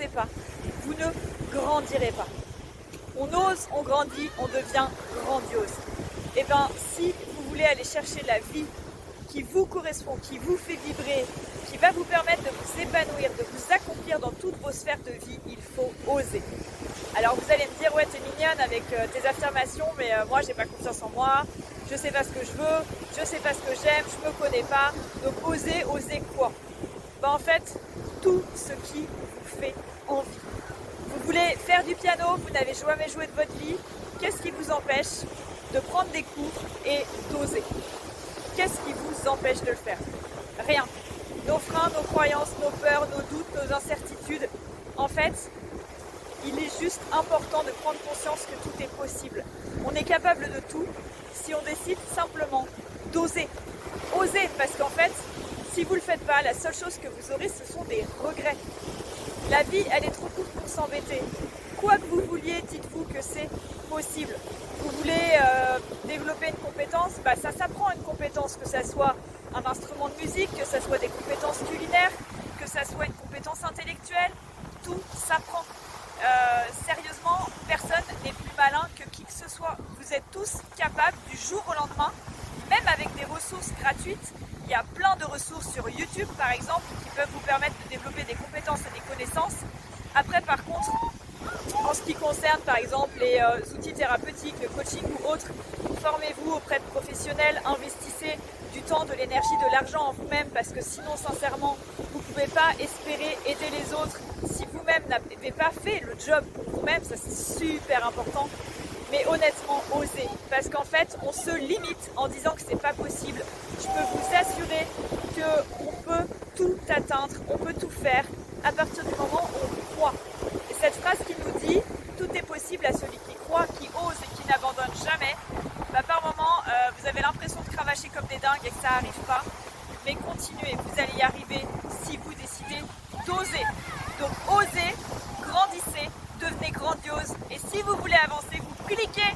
pas, vous ne grandirez pas. On ose, on grandit, on devient grandiose. Et bien, si vous voulez aller chercher la vie qui vous correspond, qui vous fait vibrer, qui va vous permettre de vous épanouir, de vous accomplir dans toutes vos sphères de vie, il faut oser. Alors vous allez me dire, ouais, t'es mignonne avec tes affirmations, mais moi j'ai pas confiance en moi, je sais pas ce que je veux, je sais pas ce que j'aime, je me connais pas. Donc oser quoi? Ben, en fait, tout ce qui vous fait envie. Vous voulez faire du piano, vous n'avez jamais joué de votre vie, qu'est-ce qui vous empêche de prendre des cours et d'oser? Qu'est-ce qui vous empêche de le faire? Rien. Nos freins, nos croyances, nos peurs, nos doutes, nos incertitudes. En fait, il est juste important de prendre conscience que tout est possible. On est capable de tout si on décide simplement d'oser. Oser, parce qu'en fait, si vous ne le faites pas, la seule chose que vous aurez, ce sont des regrets. La vie, elle est trop courte pour s'embêter. Quoi que vous vouliez, dites-vous que c'est possible. Vous voulez développer une compétence, bah, ça s'apprend une compétence, que ça soit un instrument de musique, que ça soit des compétences culinaires, que ça soit une compétence intellectuelle, tout s'apprend. Sérieusement, personne n'est plus malin que qui que ce soit. Vous êtes tous capables du jour au lendemain, même avec des ressources gratuites. Il y a plein de ressources sur YouTube par exemple qui peuvent vous permettre de développer des compétences et des connaissances. Après par contre, en ce qui concerne par exemple les outils thérapeutiques, le coaching ou autres, formez-vous auprès de professionnels, investissez du temps, de l'énergie, de l'argent en vous-même parce que sinon sincèrement vous ne pouvez pas espérer aider les autres si vous-même n'avez pas fait le job pour vous-même, ça c'est super important. Mais honnêtement, osez, parce qu'en fait, on se limite en disant que c'est pas possible. Je peux vous assurer qu'on peut tout atteindre, on peut tout faire à partir du moment où on croit. Et cette phrase qui nous dit « tout est possible à celui qui croit, qui ose et qui n'abandonne jamais », bah par moment, vous avez l'impression de cravacher comme des dingues et que ça n'arrive pas. Mais continuez, vous allez y arriver si vous décidez d'oser. Donc osez, grandissez, devenez grandiose. Et si vous voulez avancer, vous cliquez